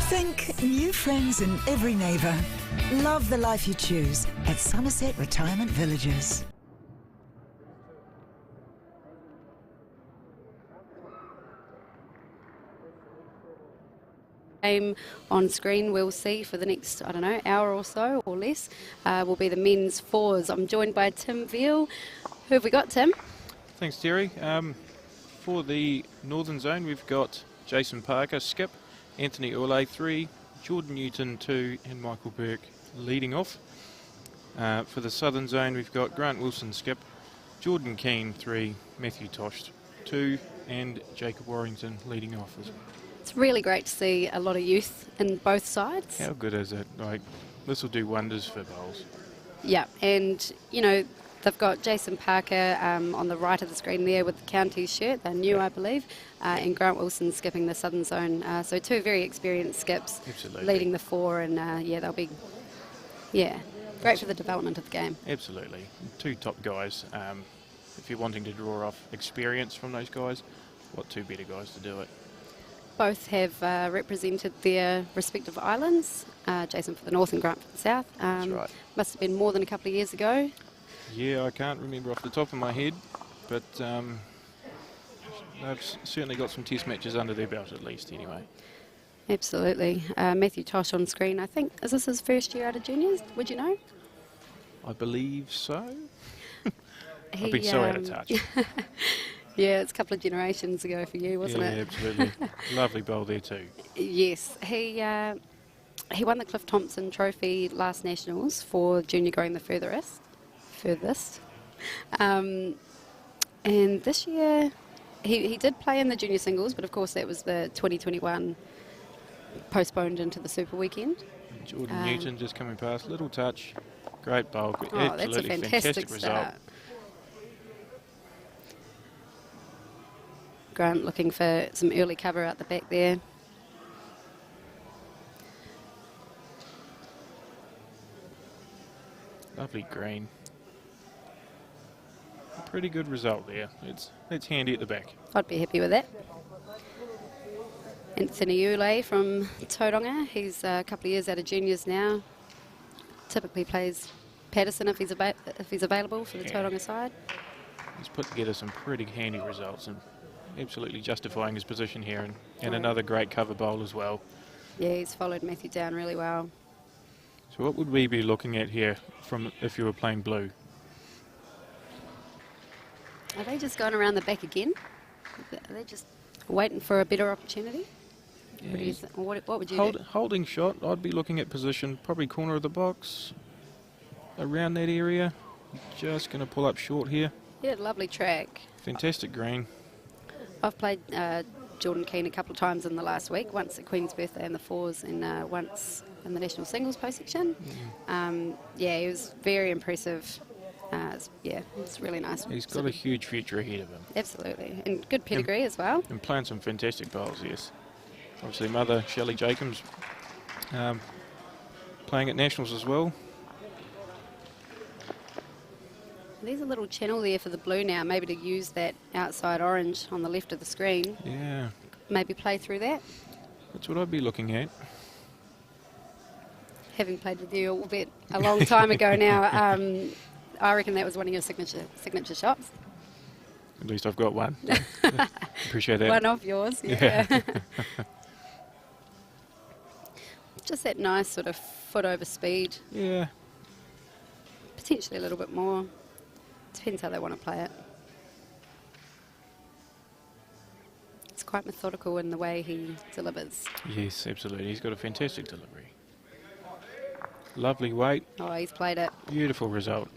Think new friends in every neighbour. Love the life you choose at Somerset Retirement Villages. Game on screen we'll see for the next, I don't know, hour or so or less will be the men's fours. I'm joined by Tim Veal. Who have we got, Tim? Thanks, Terry. For the Northern Zone, we've got Jason Parker, skip, Anthony Ouellet, 3, Jordan Newton, 2, and Michael Burke leading off. For the Southern Zone, we've got Grant Wilson, skip, Jordan Keene, 3, Matthew Tosh, 2, and Jacob Warrington leading off as well. It's really great to see a lot of youth in both sides. How good is it? Like, this will do wonders for bowls. Yeah, and, you know, they've got Jason Parker on the right of the screen there with the county shirt. They're new, I believe. And Grant Wilson skipping the Southern Zone. So two very experienced skips. Absolutely. Leading the four. And, yeah, they'll be, great for the development of the game. Absolutely. Two top guys. If you're wanting to draw off experience from those guys, what two better guys to do it? Both have represented their respective islands. Jason for the north and Grant for the south. That's right. Must have been more than a couple of years ago. Yeah, I can't remember off the top of my head, but they've certainly got some test matches under their belt at least anyway. Absolutely. Matthew Tosh on screen, I think. Is this his first year out of juniors? Would you know? I believe so. I've been so out of touch. Yeah, it's a couple of generations ago for you, wasn't it? Yeah, absolutely. Lovely bowl there too. Yes, he won the Cliff Thompson Trophy last Nationals for junior going the furthest. And this year he did play in the junior singles, but of course that was the 2021 postponed into the Super Weekend. Jordan Newton just coming past, little touch, great bowl. Oh, absolutely that's a fantastic result. start. Grant looking for some early cover out the back there. Lovely green. A pretty good result there. It's handy at the back. I'd be happy with that. Anthony Ouellet from Tauranga. He's a couple of years out of juniors now. Typically plays Patterson if he's available for the Tauranga side. He's put together some pretty handy results and absolutely justifying his position here, and another great cover bowl as well. Yeah, he's followed Matthew down really well. So what would we be looking at here from if you were playing blue? Are they just going around the back again? Are they just waiting for a better opportunity? Yeah, What, do you what would you do? holding shot, I'd be looking at position, probably corner of the box, around that area. Just going to pull up short here. Yeah, lovely track. Fantastic green. I've played Jordan Keene a couple of times in the last week, once at Queen's Birthday in the fours and once in the national singles post section. Yeah, he was very impressive. It's really nice. He's got a huge future ahead of him. Absolutely. And good pedigree as well. And playing some fantastic bowls, yes. Obviously, mother, Shelley Jacobs, playing at nationals as well. There's a little channel there for the blue now, maybe to use that outside orange on the left of the screen. Yeah. Maybe play through that. That's what I'd be looking at. Having played with you, albeit a long time ago now, I reckon that was one of your signature shots. At least I've got one. Appreciate that. One of yours, yeah. Just that nice sort of foot over speed. Yeah. Potentially a little bit more. Depends how they want to play it. It's quite methodical in the way he delivers. Yes, absolutely. He's got a fantastic delivery. Lovely weight. Oh, he's played it. Beautiful result.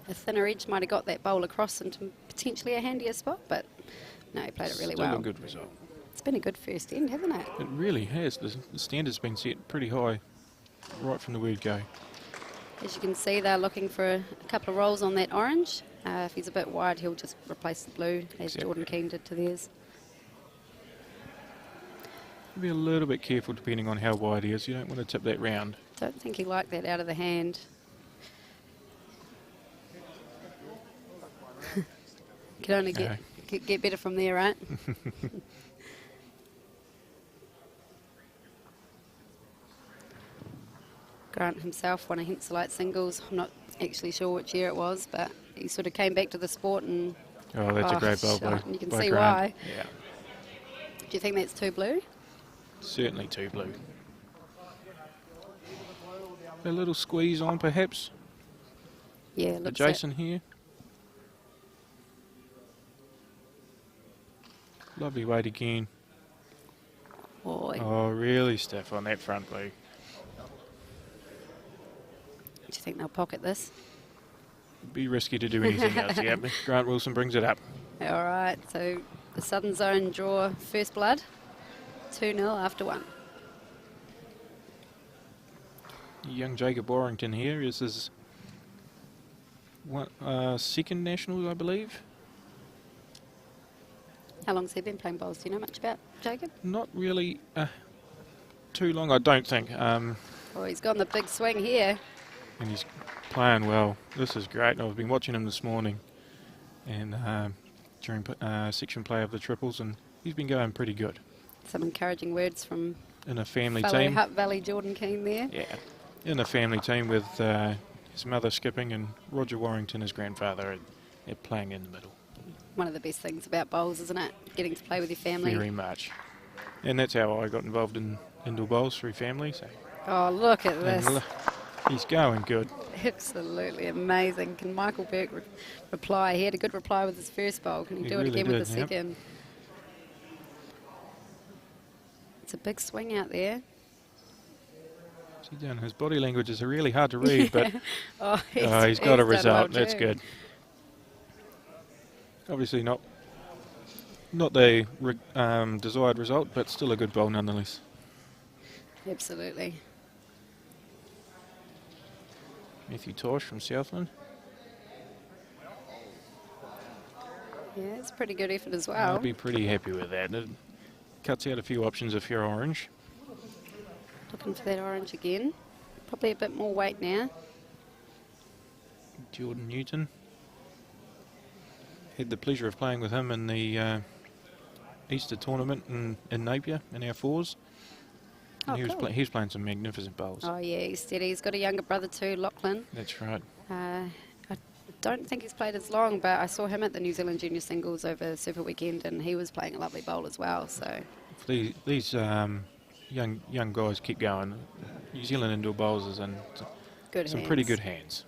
A thinner edge might have got that bowl across into potentially a handier spot, but no, he played it really Still well. a good result. It's been a good first end, hasn't it? It really has. The standard's been set pretty high right from the word go. As you can see, they're looking for a couple of rolls on that orange. If he's a bit wide, he'll just replace the blue, as Jordan Keene did to theirs. Be a little bit careful depending on how wide he is. You don't want to tip that round. Don't think he liked that out of the hand. Can only get better from there, right? Grant himself won a Henselite singles. I'm not actually sure which year it was, but he sort of came back to the sport and... Oh, that's a great bowl by and you can by see Grant. why. Yeah, Do you think that's too blue? certainly too blue. A little squeeze on, perhaps. Yeah, For looks Jason here. Lovely weight again. Oh, really stiff on that front blue. Do you think they'll pocket this? Be risky to do anything else. Yeah, Grant Wilson brings it up. All right, so the Southern Zone draw first blood. 2-0 after 1. Young Jacob Warrington here is his second national, I believe. How long's he been playing bowls? Do you know much about Jacob? Not really too long, I don't think. Oh, he's got the big swing here. And he's playing well. This is great. I've been watching him this morning and during section play of the triples, and he's been going pretty good. Some encouraging words from In a family fellow team. Hutt Valley Jordan Keene there. Yeah, in a family team with his mother skipping and Roger Warrington, his grandfather, at playing in the middle. One of the best things about bowls, isn't it? Getting to play with your family. Very much. And that's how I got involved in indoor bowls, through family. So. Oh, look at this. He's going good. Absolutely amazing. Can Michael Burke reply? He had a good reply with his first bowl. Can he do it really again with the did, yep. second? It's a big swing out there. See, Dan, his body languages are really hard to read, but he's he's got a done result. well That's too. good. Obviously not the desired result, but still a good bowl nonetheless. Absolutely. Matthew Tosh from Southland. Yeah, it's a pretty good effort as well. I'll be pretty happy with that. It cuts out a few options if you're orange. Looking for that orange again. Probably a bit more weight now. Jordan Newton. Had the pleasure of playing with him in the Easter tournament in Napier in our fours. And he was playing some magnificent bowls. Oh yeah, he's steady. He's got a younger brother too, Lachlan. That's right. I don't think he's played as long, but I saw him at the New Zealand Junior Singles over Super Weekend, and he was playing a lovely bowl as well. So These young guys keep going. New Zealand indoor bowlers is in some pretty good hands.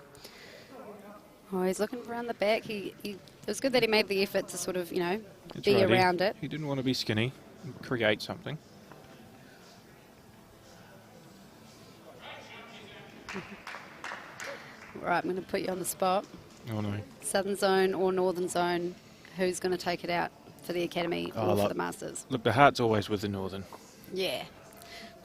Oh, he's looking around the back. It was good that he made the effort to sort of, That's be right, around it. He didn't want to be skinny, create something. Right, I'm going to put you on the spot. Oh no. Southern zone or northern zone, who's going to take it out for the academy or for the Masters? Look, the heart's always with the northern. Yeah.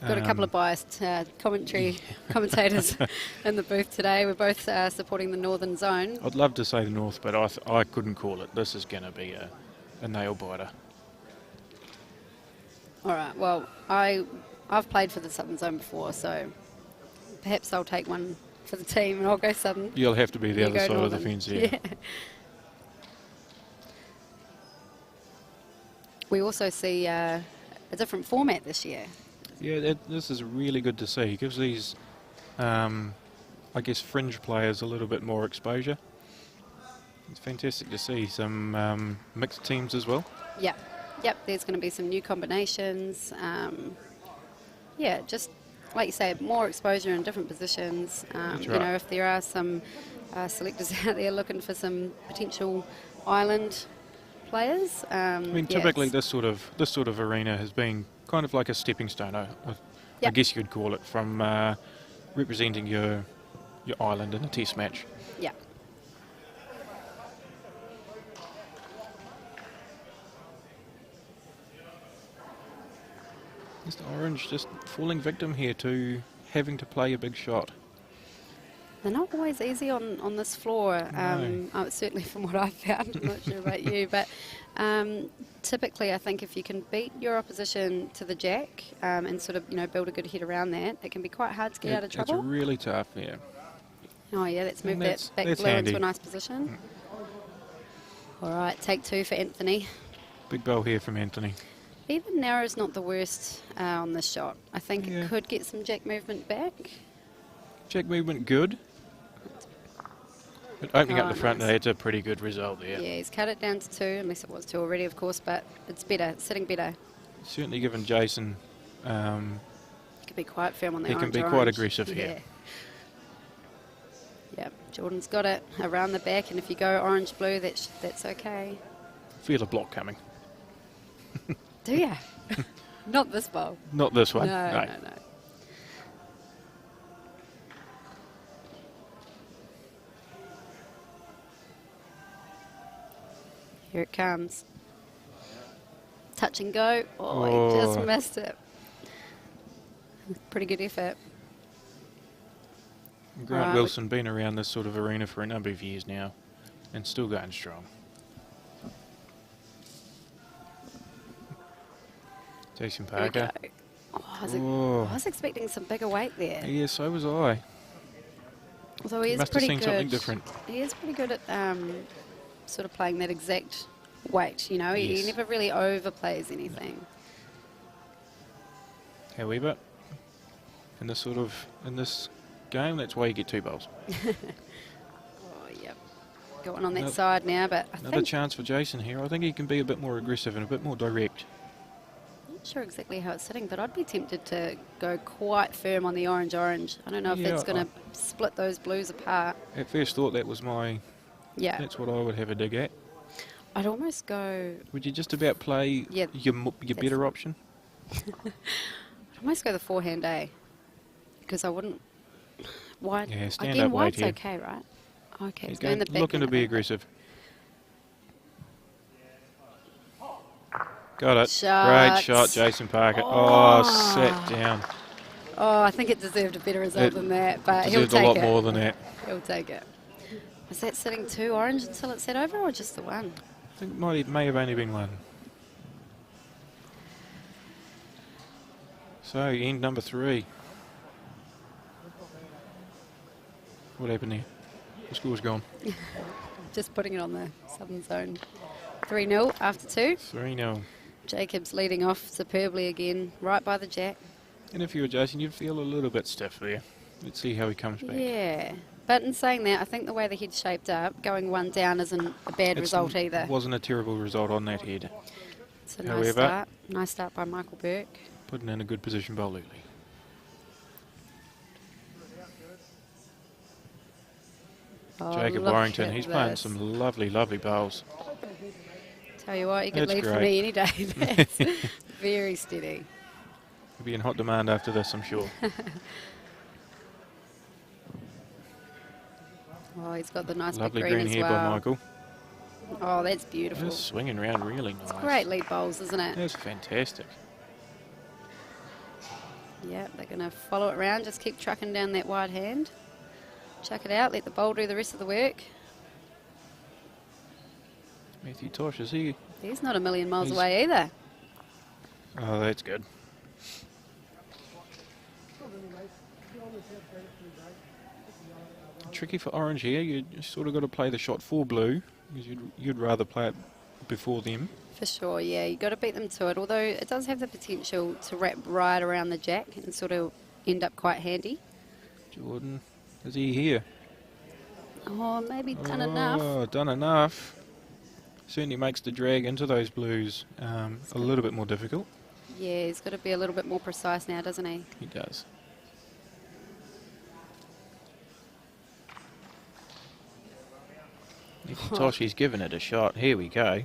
Got a couple of biased commentators in the booth today. We're both supporting the northern zone. I'd love to say the north, but I couldn't call it. This is going to be a nail biter. All right, well, I've played for the southern zone before, so perhaps I'll take one for the team and I'll go southern. You'll have to be the other side northern. of the fence, yeah. We also see a different format this year. Yeah, this is really good to see. It gives these, I guess, fringe players a little bit more exposure. It's fantastic to see some mixed teams as well. Yep, there's going to be some new combinations. Yeah, just like you say, more exposure in different positions. That's You right. know, if there are some selectors out there looking for some potential island players. I mean, typically this sort of arena has been kind of like a stepping stone. I Yep. guess you could call it, from representing your island in a test match. Yeah. Mr. Orange just falling victim here to having to play a big shot. They're not always easy on this floor, No. certainly from what I've found. I'm not sure about you, but typically I think if you can beat your opposition to the jack and sort of, build a good head around that, it can be quite hard to get out of trouble. It's really tough, yeah. Oh yeah, let's move And that back that's blue handy. into a nice position. All right, take two for Anthony. Big bowl here from Anthony. Even narrow's not the worst on this shot. I think Yeah. it could get some jack movement back. Jack movement good. But opening up the front, nice. that's a pretty good result there. Yeah, he's cut it down to two, unless it was two already, of course, but it's better, it's sitting better. Certainly given Jason, He could be quite firm on the he orange. can be quite aggressive here. Yeah, Jordan's got it around the back, and if you go orange-blue, that's okay. Feel a block coming. Do ya? Not this bowl. Not this one. No. Here it comes. Touch and go. Oh, he just missed it. Pretty good effort. Grant Right, Wilson been around this sort of arena for a number of years now and still going strong. Jason Here we go. Parker. Oh, I was expecting some bigger weight there. Yeah, so was I. Although he is Must have pretty seen good. something different. He is pretty good at sort of playing that exact weight. He Yes. never really overplays anything. However, in this game, that's why you get two bowls. Oh, yep. Going on that Another- side now, but I Another think chance for Jason here. I think he can be a bit more aggressive and a bit more direct. I'm not sure exactly how it's sitting, but I'd be tempted to go quite firm on the orange. I don't know if Yeah, that's going to split those blues apart. At first thought that's Yeah, what I would have a dig at. I'd almost go. Would you just about play Yeah, your better option? I'd almost go the forehand, because I wouldn't. White Yeah, stand again. up weight White's here. okay, right? Okay, He's he's going the back. looking to end, be I think. aggressive. Got it. Shots. Great shot, Jason Parker. Oh, sat down. Oh, I think it deserved a better result It than that, but he'll Deserved take a lot it. more than that. He'll take it. Was that sitting two orange until it set over, or just the one? I think it may have only been one. So, end number 3. What happened there? The score's gone. Just putting it on the southern zone. 3-0 after 2. 3-0. Jacobs leading off superbly again, right by the jack. And if you were Jason, you'd feel a little bit stiff there. Let's see how he comes back. Yeah. But in saying that, I think the way the head's shaped up, going one down isn't a bad result either. It wasn't a terrible result on that head. It's a nice However, start. Nice start by Michael Burke. putting in a good position by Luli. Oh, Jacob look Warrington, at he's playing this. some lovely, lovely bowls. Tell you what, you could That's leave for great. me any day. That's very steady. He'll be in hot demand after this, I'm sure. Oh, he's got the nice Lovely big green green as here by well. Michael. Oh, that's beautiful. Just swinging around really nice. It's great lead bowls, isn't it? That's fantastic. Yeah, they're going to follow it around. Just keep trucking down that wide hand. Chuck it out. Let the bowl do the rest of the work. Matthew Tosh, is he? He's not a million miles He's- away either. Oh, that's good. Tricky for orange here. You sort of got to play the shot for blue, because you'd rather play it before them. For sure, yeah. You've got to beat them to it, although it does have the potential to wrap right around the jack and sort of end up quite handy. Jordan, is he here? Oh, maybe done enough. Oh, done enough. Certainly makes the drag into those blues a little bit more difficult. Yeah, he's got to be a little bit more precise now, doesn't he? He does. Tosh, he's given it a shot. Here we go.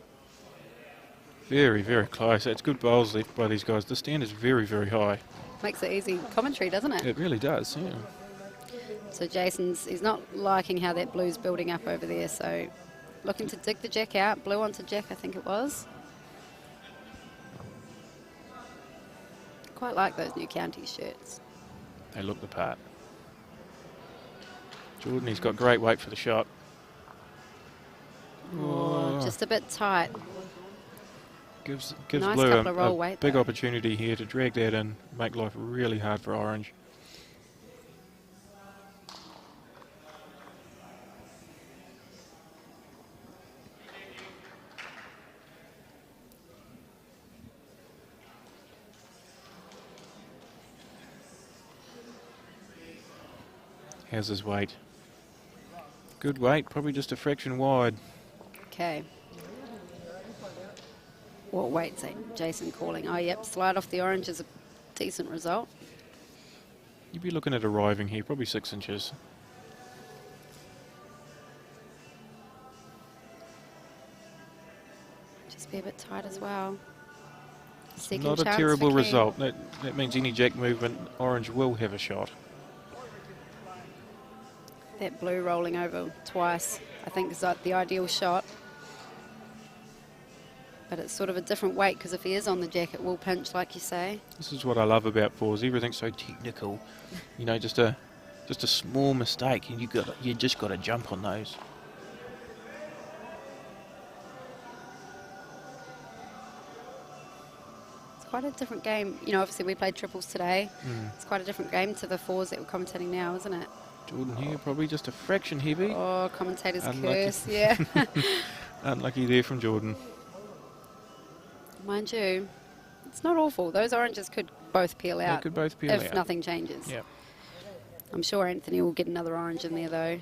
Very, very close. That's good bowls left by these guys. The stand is very, very high. Makes it easy commentary, doesn't it? It really does, yeah. So he's not liking how that blue's building up over there, so looking to dig the jack out. Blue onto jack, I think it was. Quite like those new county shirts. They look the part. Jordan, he's got great weight for the shot. Oh, just a bit tight. Gives Nice Blue couple of roll a weight, big though. opportunity here to drag that in, make life really hard for orange. How's his weight? Good weight, probably just a fraction wide. Okay. What weight's Jason calling? Oh, yep, slide off the orange is a decent result. You'd be looking at arriving here, probably 6 inches. Just be a bit tight as well. Second Not a chance terrible for Keene. result. That means any jack movement, orange will have a shot. That blue rolling over twice, I think, is like the ideal shot. But it's sort of a different weight, because if he is on the jack, it will pinch, like you say. This is what I love about fours. Everything's so technical. You know, just a small mistake, and you just got to jump on those. It's quite a different game. You know, obviously we played triples today. It's quite a different game to the fours that we're commentating now, isn't it? Jordan here, probably just a fraction heavy. Oh, commentator's Unlucky. curse, yeah. Unlucky there from Jordan. Mind you, it's not awful. Those oranges could both peel They out could both peel if out. nothing changes. Yep. I'm sure Anthony will get another orange in there, though.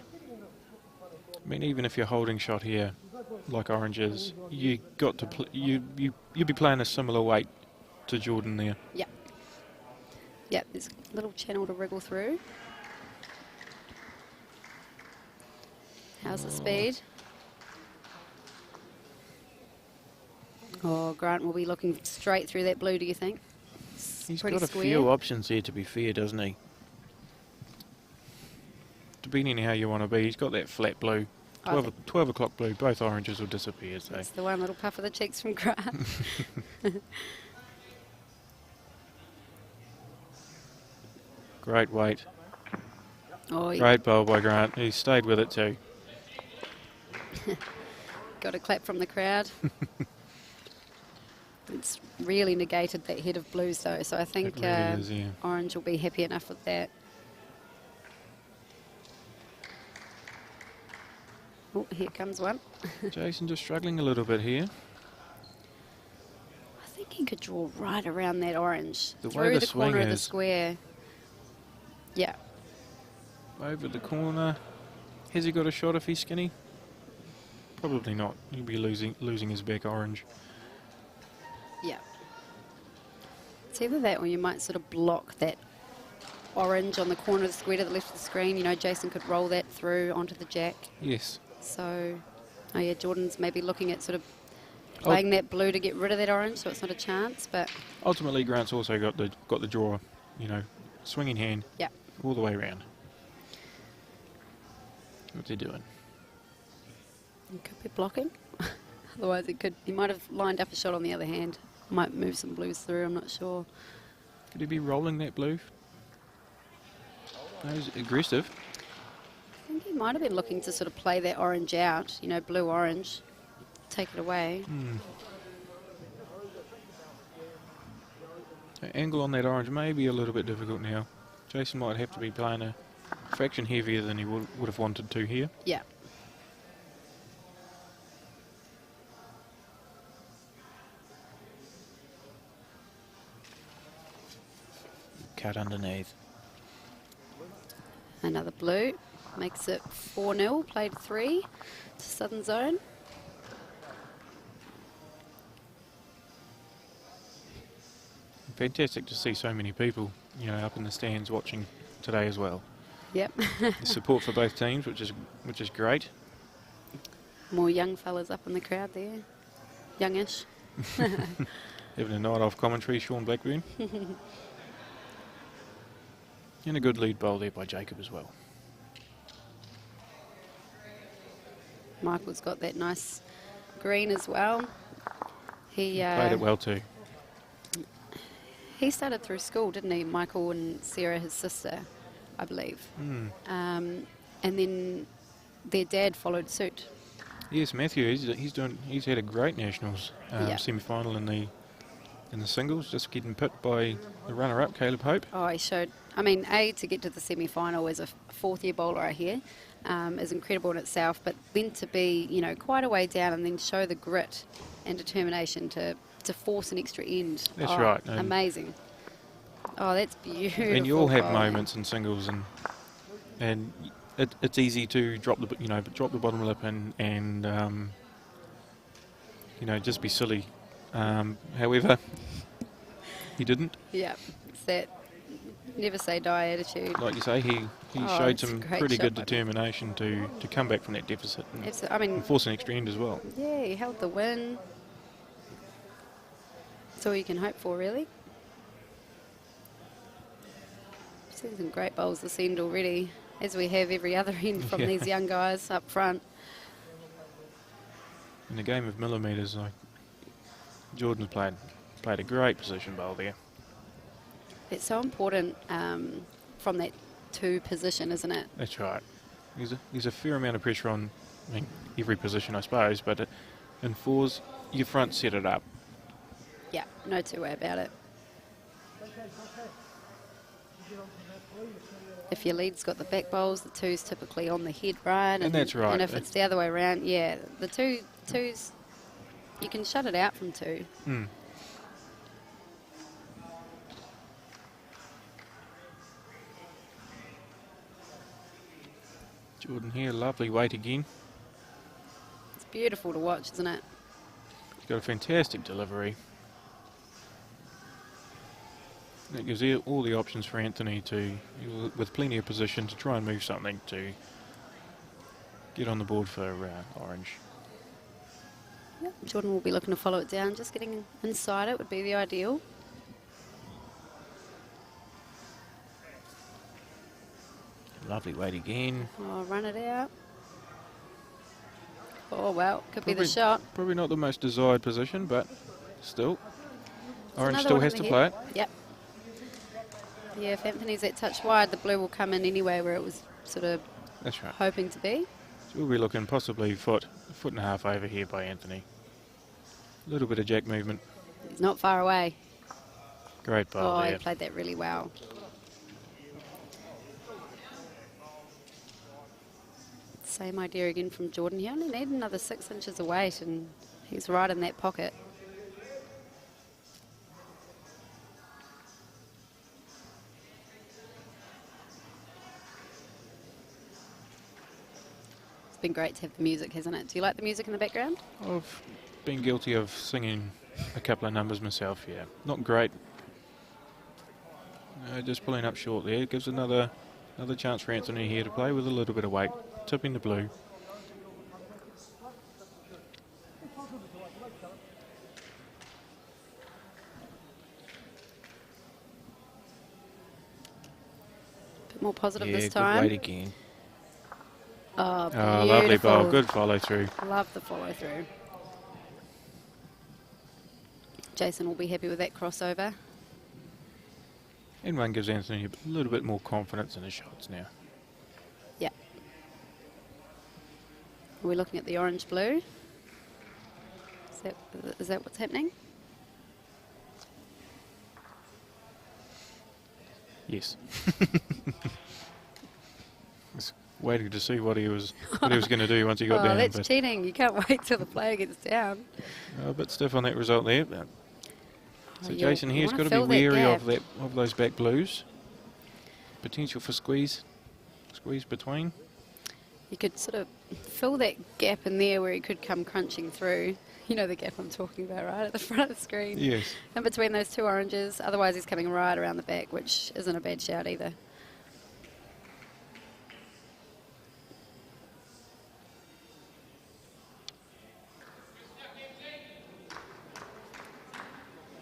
I mean, even if you're holding shot here, like oranges, you got to you'd be playing a similar weight to Jordan there. Yeah. Yeah, there's a little channel to wriggle through. How's the speed? Oh, Grant will be looking straight through that blue, do you think? He's Pretty got a square. few options here, to be fair, doesn't he? Depending on how you want to be, he's got that flat blue. I 12 o'clock blue, both oranges will disappear. So. That's the one little puff of the cheeks from Grant. Great weight. Oh, you Great bowl by Grant. He stayed with it too. got a clap from the crowd. It's really negated that head of blues, though, so I think It really is, yeah. orange will be happy enough with that. Oh, here comes one. Jason just struggling a little bit here. I think he could draw right around that orange. The way through the the corner swing of the is. square. Yeah. Over the corner. Has he got a shot if he's skinny? Probably not. He'll be losing his back orange. Yeah. It's either that or you might sort of block that orange on the corner of the square to the left of the screen. You know, Jason could roll that through onto the jack. Yes. So, oh yeah, Jordan's maybe looking at sort of playing that blue to get rid of that orange, so it's not a chance. But ultimately, Grant's also got the draw, you know, swinging hand. Yeah. All the way around. What's he doing? He could be blocking. Otherwise, he might have lined up a shot on the other hand. Might move some blues through. I'm not sure. Could he be rolling that blue? No, he's aggressive. I think he might have been looking to sort of play that orange out. You know, blue-orange. Take it away. The angle on that orange may be a little bit difficult now. Jason might have to be playing a fraction heavier than he would have wanted to here. Yeah. Cut underneath. Another blue. Makes it 4-0. Played 3 to Southern Zone. Fantastic to see so many people, you know, up in the stands watching today as well. Yep. The support for both teams, which is great. More young fellas up in the crowd there. Youngish. Having a night off commentary, Sean Blackburn. And a good lead bowl there by Jacob as well. Michael's got that nice green as well. He played it well too. He started through school, didn't he? Michael and Sarah, his sister, I believe. And then their dad followed suit. Yes, Matthew. He's had a great nationals semi-final in the singles, just getting pipped by the runner-up, Caleb Hope. Oh, he showed. I mean, to get to the semi-final as a fourth-year bowler, I hear, is incredible in itself. But then to be, you know, quite a way down and then show the grit and determination to force an extra end. That's right. Amazing. Oh, that's beautiful. And you all have bowling. moments in singles, and it's easy to drop the bottom lip and you know, just be silly. However, he didn't. Yeah, it's that never say die attitude. Like you say, he showed it's a some great pretty shot good by him. determination to come back from that deficit and force an extra end as well. Yeah, he held the win. That's all you can hope for, really. Seen some great bowls this end already, as we have every other end from these young guys up front. In the game of millimetres, Jordan's played a great position bowl there. It's so important from that 2 position, isn't it? That's right. There's a fair amount of pressure on every position, I suppose, but in 4s, your front set it up. Yeah, no two way about it. If your lead's got the back bowls, the 2's typically on the head, right? And that's right. And if it's the other way around, yeah, the 2's, you can shut it out from 2. Jordan here, lovely weight again. It's beautiful to watch, isn't it? He's got a fantastic delivery. That gives all the options for Anthony with plenty of position, to try and move something to get on the board for orange. Yep. Jordan will be looking to follow it down. Just getting inside it would be the ideal. Lovely weight again. Oh, run it out. Oh, well, could be the shot. Probably not the most desired position, but still. Orange Another still one has in to the play head. it. Yep. Yeah, if Anthony's that touch wide, the blue will come in anyway where it was sort of That's right. hoping to be. So we'll be looking possibly a foot and a half over here by Anthony. A little bit of jack movement. He's not far away. Great bowl Oh, there. he played that really well. Same idea again from Jordan. He only needed another 6 inches of weight and he's right in that pocket. It's been great to have the music, hasn't it? Do you like the music in the background? I've been guilty of singing a couple of numbers myself, yeah. Not great. Just pulling up short there. Gives another chance for Anthony here to play with a little bit of weight. Tipping the blue. Bit more positive this Good time. weight again. Oh, Oh, lovely beautiful. bowl. Good follow through. Love the follow through. Jason will be happy with that crossover. And one gives Anthony a little bit more confidence in his shots now. Yeah. We're looking at the orange-blue. Is that what's happening? Yes. Just waiting to see what he was going to do once he got down. That's but cheating. You can't wait till the player gets down. a bit stiff on that result there. So you Jason here's wanna got to be fill that wary gap. of those back blues. Potential for squeeze between. You could sort of fill that gap in there where he could come crunching through. You know the gap I'm talking about, right? At the front of the screen. Yes. In between those two oranges. Otherwise he's coming right around the back, which isn't a bad shout either.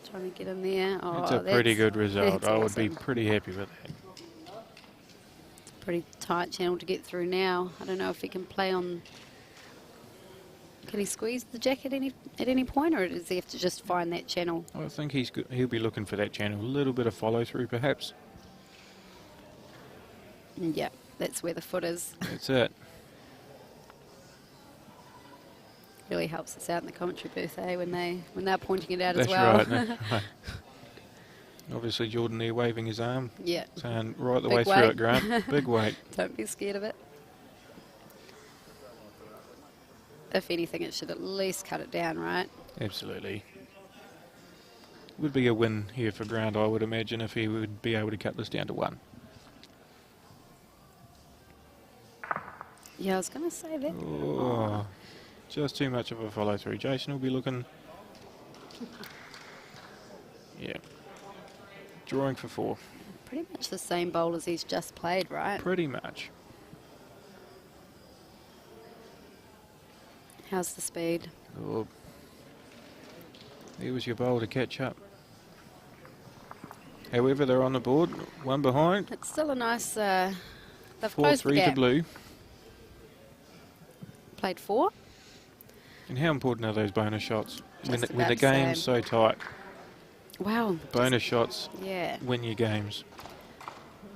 Trying to get in there. Oh, It's a pretty good result. that's I would be awesome. pretty happy with that. Pretty tight channel to get through now. I don't know if he can play on. Can he squeeze the jack at any point, or does he have to just find that channel? I think he'll be looking for that channel. A little bit of follow through, perhaps. Yeah, that's where the foot is. That's it. Really helps us out in the commentary booth, eh? When they're pointing it out That's as well. right. Right. Obviously, Jordan there waving his arm, Yeah. saying right the Big way through weight. it, Grant. Big weight. Don't be scared of it. If anything, it should at least cut it down, right? Absolutely. Would be a win here for Grant, I would imagine, if he would be able to cut this down to 1. Yeah, I was going to say that. Oh, just too much of a follow through. Jason will be looking. Yeah. Drawing for 4. Pretty much the same bowl as he's just played, right? Pretty much. How's the speed? Oh. There was your bowl to catch up. However, they're on the board. 1 behind. It's still a nice. They've closed the 4-3 to gap. blue. Played 4. And how important are those bonus shots when Just the about game's so tight? Wow. Bonus shots Yeah. win your games.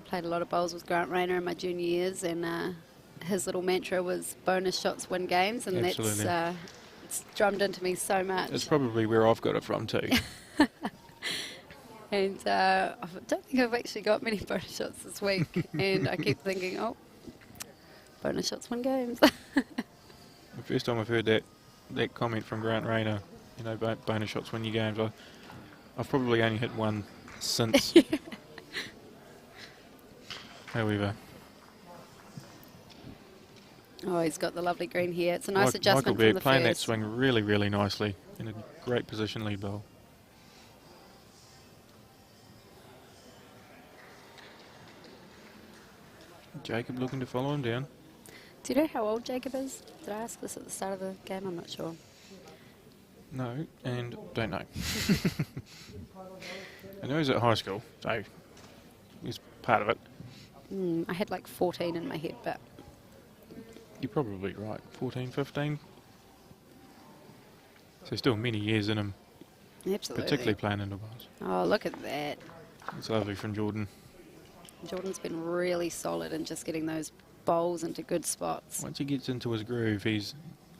Played a lot of bowls with Grant Rayner in my junior years, and his little mantra was bonus shots win games, and Absolutely. that's it's drummed into me so much. That's probably where I've got it from too. And I don't think I've actually got many bonus shots this week, and I keep thinking, oh, bonus shots win games. The first time I've heard that comment from Grant Rayner, you know, bonus shots win your games. I've probably only hit 1 since. However, Oh, he's got the lovely green here. It's a nice Michael adjustment from Burke the playing that first. swing really, really nicely in a great position lead bowl. Jacob looking to follow him down. Do you know how old Jacob is? Did I ask this at the start of the game? I'm not sure. No, and don't know. I know he's at high school, so he's part of it. I had like 14 in my head, but You're probably right. 14, 15. So still many years in him, absolutely. particularly playing in the bowls. Oh, look at that. It's lovely from Jordan. Jordan's been really solid in just getting those bowls into good spots. Once he gets into his groove, he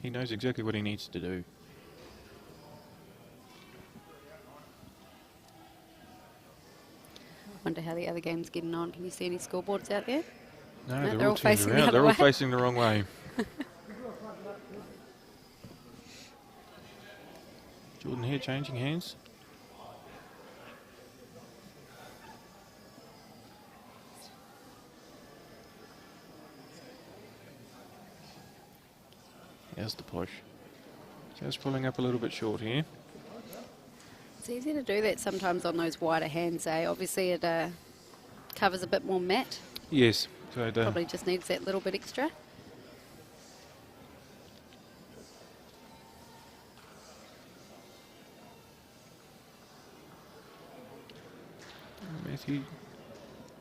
knows exactly what he needs to do. Wonder how the other game's getting on. Can you see any scoreboards out there? No, No, they're, they're all all turned facing the around. other They're all way. facing the wrong way. Jordan here changing hands. There's the push. Just pulling up a little bit short here. It's easy to do that sometimes on those wider hands, eh? Obviously it covers a bit more mat. Yes. So Probably just needs that little bit extra. Matthew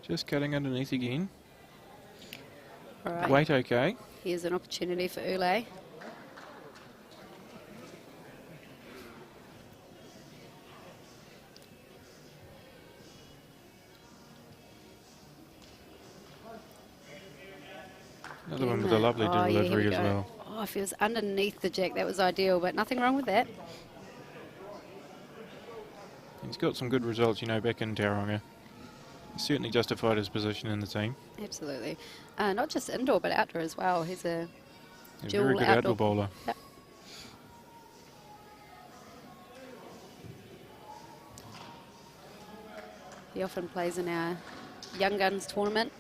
just cutting underneath again. All right. Weight okay. Here's an opportunity for Ouellet. Another one with a lovely Oh, yeah, here delivery we as go. well. Oh, if it was underneath the jack, that was ideal, but nothing wrong with that. He's got some good results, you know, back in Tauranga. He's certainly justified his position in the team. Absolutely. Not just indoor, but outdoor as well. He's a A dual very good outdoor bowler. Yep. He often plays in our Young Guns tournament,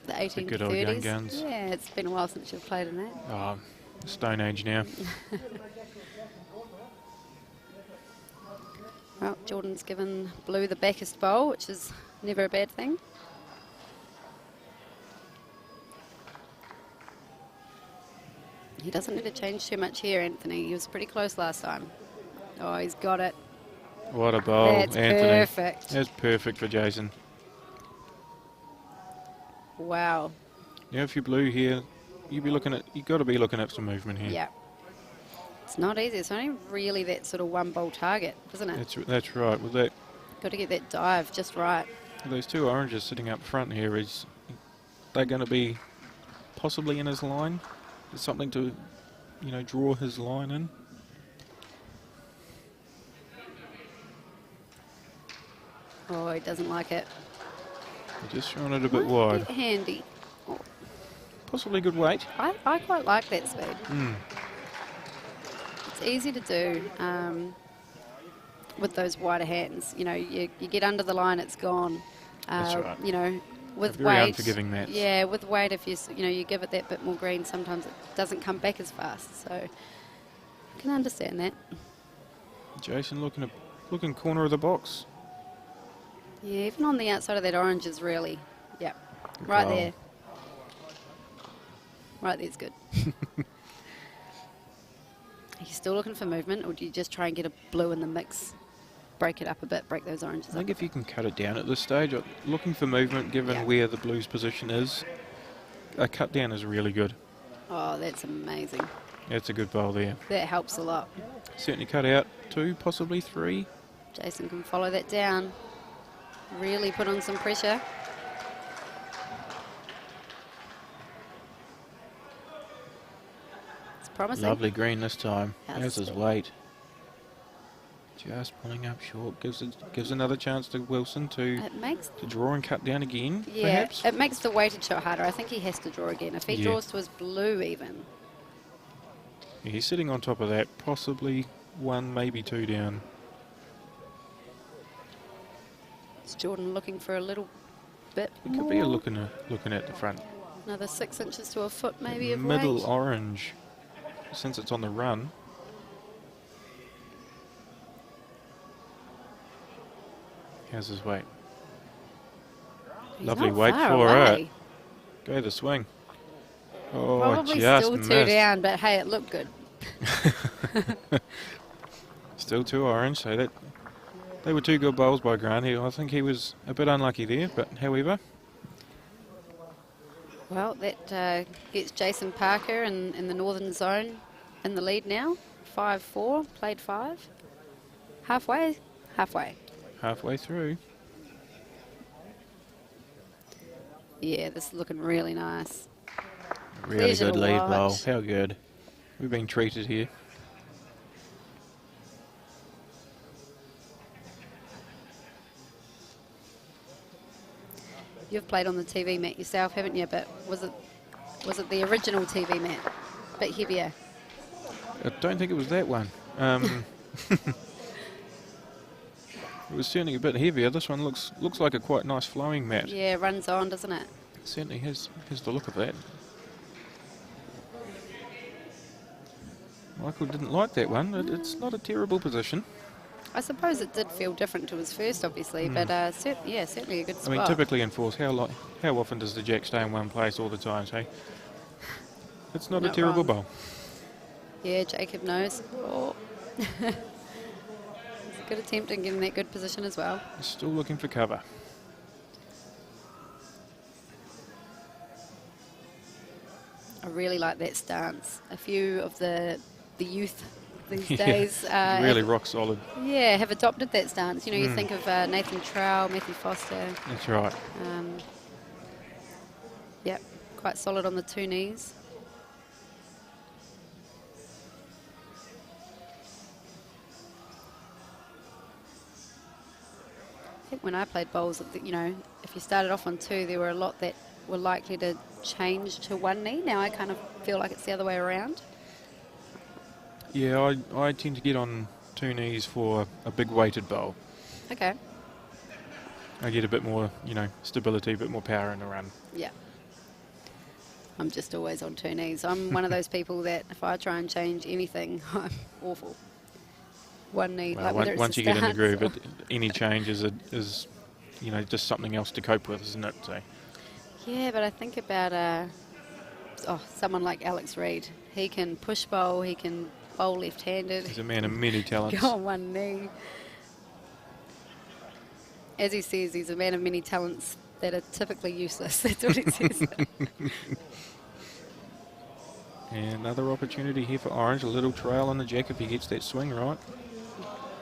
the 18 The to good old 30s. Young Guns. Yeah, it's been a while since you've played in that. Oh, Stone Age now. Well, Jordan's given Blue the backest bowl, which is never a bad thing. He doesn't need to change too much here, Anthony. He was pretty close last time. Oh, he's got it. What a bowl, That's Anthony. perfect. That's perfect for Jason. Wow. Now, if you're Blue here, you've got to be looking at some movement here. Yeah. It's not easy. It's only really that sort of one bowl target, isn't it? That's right. With that, Got to get that dive just right. those two oranges sitting up front here, they're going to be possibly in his line. There's something to, you know, draw his line in. Oh, he doesn't like it. They're just throwing it a bit Might wide. be handy. Oh, Possibly good weight. I quite like that speed. Mm. It's easy to do with those wider hands. You know, you get under the line, it's gone. That's right. You know, with Very weight. unforgiving mats. Yeah, with weight, if you give it that bit more green, sometimes it doesn't come back as fast. So I can understand that. Jason looking corner of the box. Yeah, even on the outside of that orange is really, yeah, Good right bowl. there. Right there's good. Are you still looking for movement, or do you just try and get a blue in the mix, break it up a bit, break those oranges I up? think if you can cut it down at this stage, looking for movement given Yeah. where the Blues position is, a cut down is really good. Oh, that's amazing. That's a good bowl there. That helps a lot. Certainly cut out 2, possibly 3. Jason can follow that down. Really put on some pressure. It's promising. Lovely green this time. How's There's his it? weight. Just pulling up short. Gives another chance to Wilson to draw and cut down again, Yeah, perhaps. it makes the weighted shot harder. I think he has to draw again. If he Yeah. draws to his blue even. Yeah, he's sitting on top of that. Possibly 1, maybe 2 down. It's Jordan looking for a little bit It more. could be looking at the front. Another 6 inches to a foot maybe of Middle weight. orange, since it's on the run. How's his weight? He's Lovely not weight far for away. it. Go the swing. Oh, Probably just still missed. 2 down, but hey, it looked good. Still 2 orange, so that they were 2 good bowls by Grant. I think he was a bit unlucky there, but however, Well, that gets Jason Parker in the northern zone in the lead now. 5-4, played 5. Halfway? Halfway. halfway through. Yeah, this is looking really nice. Really Pleasure good to lead bowl. watch. How good. We've been treated here. You've played on the TV mat yourself, haven't you? But was it the original TV mat? Bit heavier. I don't think it was that one. It was certainly a bit heavier. This one looks like a quite nice flowing mat. Yeah, runs on, doesn't it? Certainly has the look of that. Michael didn't like that one. It's not a terrible position. I suppose it did feel different to his first, obviously, but certainly a good I spot. mean, typically in fours, how often does the jack stay in one place all the time? So it's not a Not terrible wrong. bowl. Yeah, Jacob knows. Oh. It's a good attempt in getting that good position as well. Still looking for cover. I really like that stance. A few of the youth these Yeah, days really rock solid. have adopted that stance. You know, you think of Nathan Trowell, Matthew Foster. That's right. Yep, quite solid on the two knees. I think when I played bowls, you know, if you started off on two, there were a lot that were likely to change to one knee. Now I kind of feel like it's the other way around. Yeah, I tend to get on two knees for a big weighted bowl. Okay. I get a bit more, you know, stability, a bit more power in the run. Yeah. I'm just always on two knees. I'm one of those people that if I try and change anything, I'm awful. One knee. Well, like whether it's once a you get in the stance groove, or- any change is, you know, just something else to cope with, isn't it? So Yeah, but I think about someone like Alex Reid. He can push bowl, he can bowl left-handed. he's a man of many talents. Go on one knee. As he says, he's a man of many talents that are typically useless. That's what he says. And another opportunity here for Orange. A little trail on the jack if he gets that swing right.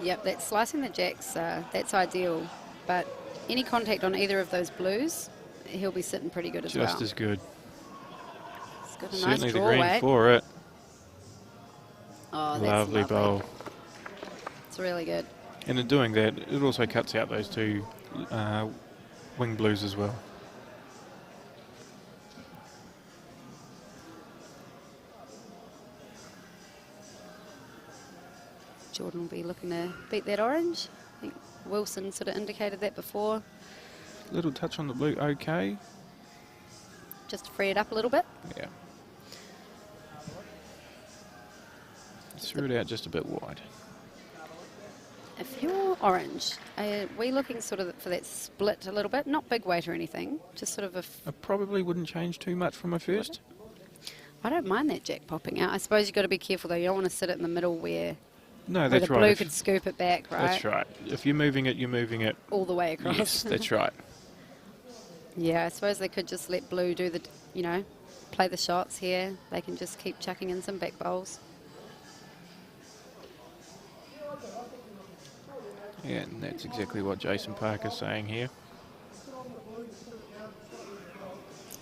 Yep, that's slicing the jacks. That's ideal. But any contact on either of those blues, he'll be sitting pretty good as well. Just as good. It's got a Certainly nice the draw green weight. for it. Oh, that's Lovely bowl. It's really good. And in doing that, it also cuts out those two wing blues as well. Jordan will be looking to beat that orange. I think Wilson sort of indicated that before. Little touch on the blue, okay. Just to free it up a little bit. Yeah. Threw it out just a bit wide. If you're orange, are we looking sort of for that split a little bit? Not big weight or anything, just sort of I probably wouldn't change too much from my first. I don't mind that jack popping out. I suppose you've got to be careful though. You don't want to sit it in the middle where No, where that's the right. blue If- could scoop it back, right? That's right. If you're moving it, you're moving it. All the way across. Yes, that's right. Yeah, I suppose they could just let blue do the, you know, play the shots here. They can just keep chucking in some back bowls. Yeah, and that's exactly what Jason Parker's saying here.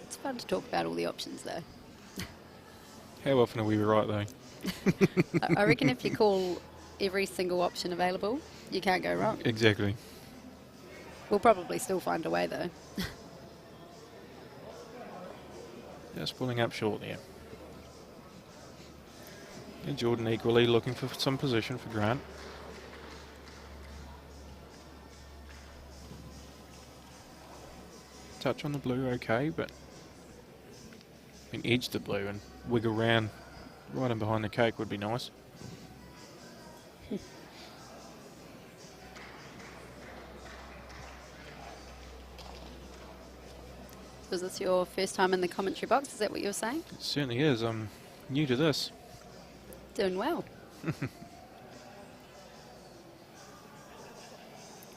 It's fun to talk about all the options though. How often are we right, though? I reckon if you call every single option available, you can't go wrong. Exactly. We'll probably still find a way though. Just pulling up short there. And Jordan equally looking for some position for Grant. Touch on the blue, okay, but I mean, edge the blue and wiggle round right in behind the cake would be nice. Was this your first time in the commentary box? Is that what you were saying? It certainly is. I'm new to this. Doing well.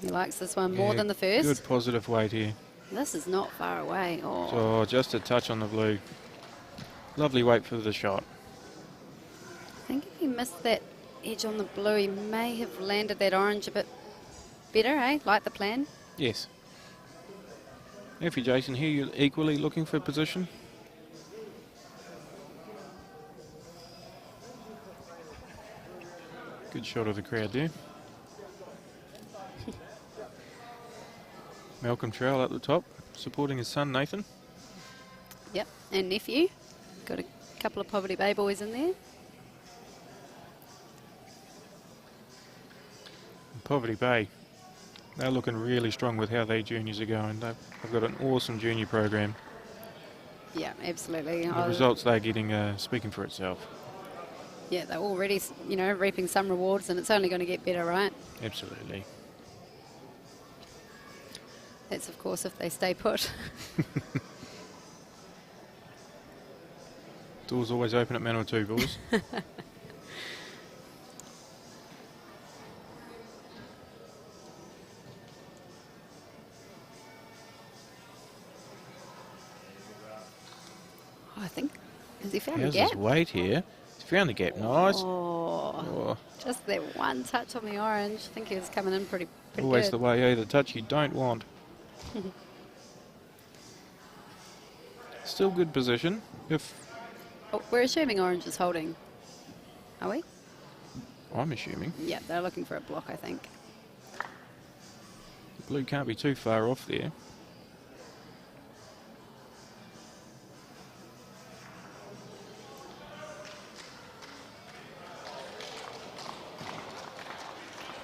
He likes this one more Yeah, than the first. Good positive weight here. This is not far away. Oh, Oh, just a touch on the blue. Lovely weight for the shot. I think if he missed that edge on the blue, he may have landed that orange a bit better, eh? Like the plan. Yes. If you're Jason here, you're equally looking for position. Good shot of the crowd there. Malcolm Trowell at the top, supporting his son Nathan. Yep, and nephew. Got a couple of Poverty Bay boys in there. Poverty Bay, they're looking really strong with how their juniors are going. They've got an awesome junior program. Yeah, absolutely. The results they're getting speaking for itself. Yeah, they're already, reaping some rewards, and it's only going to get better, right? Absolutely. That's, of course, if they stay put. Doors always open at Manawatu, boys. I think, has he found How's the gap? his weight here? He's found the gap, nice. Oh, just that one touch on the orange. I think he was coming in pretty Always good. the way, the touch you don't want. Still good position. We're assuming orange is holding, are we? I'm assuming. Yeah, they're looking for a block, I think. The blue can't be too far off there.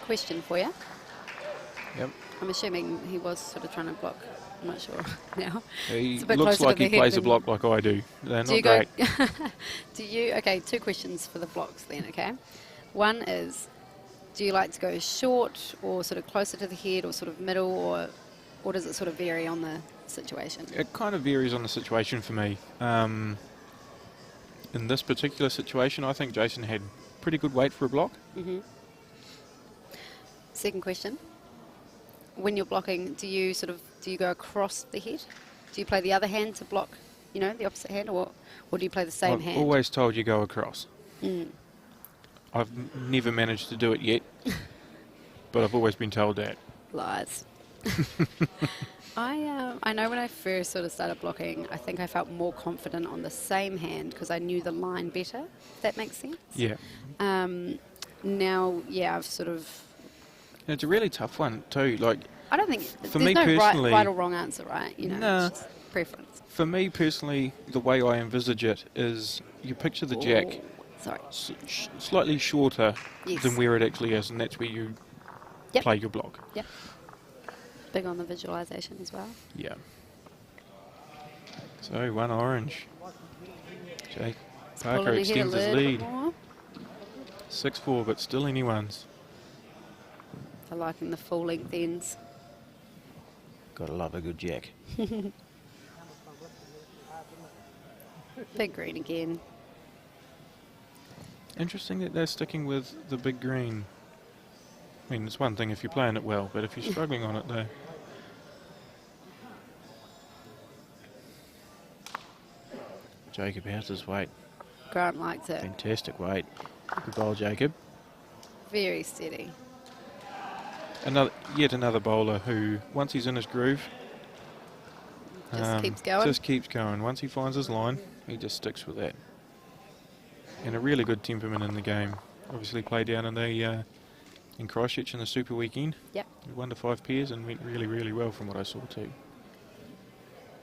Question for you. Yep. I'm assuming he was sort of trying to block. I'm not sure now. He It's a bit looks closer to like the he head plays a than- block like I do. They're Do not you go? great. Okay, 2 questions for the blocks then, okay? One is, do you like to go short or sort of closer to the head or sort of middle, or does it sort of vary on the situation? It kind of varies on the situation for me. In this particular situation, I think Jason had pretty good weight for a block. Mm-hmm. Second question. When you're blocking, do you go across the head? Do you play the other hand to block, the opposite hand, or do you play the same I've hand? always told you go across. Mm. I've never managed to do it yet, but I've always been told that. Lies. I know when I first sort of started blocking, I think I felt more confident on the same hand because I knew the line better, if that makes sense. Yeah. Now, I've sort of... It's a really tough one too. Like, I don't think... for there's me no personally, right or wrong answer, right? Nah. It's just preference. for me personally, the way I envisage it is you picture the jack Oh, sorry. slightly shorter Yes. than where it actually is, and that's where you Yep. play your block. Yep. Big on the visualisation as well. Yeah. So, one orange. Jake It's Parker pulling ahead a extends his little lead. bit more. 6-4, but still anyone's. I liking the full length ends. Gotta love a good jack. Big green again. Interesting that they're sticking with the big green. I mean, it's one thing if you're playing it well, but if you're struggling on it, though. Jacob, how's his weight? Grant likes it. Fantastic weight. Good bowl, Jacob. Very steady. Yet another bowler who, once he's in his groove, Just keeps going. Just keeps going. Once he finds his line, he just sticks with that. And a really good temperament in the game. Obviously played down in Christchurch in the Super Weekend. Yep. 1 to 5 pairs and went really, really well from what I saw too.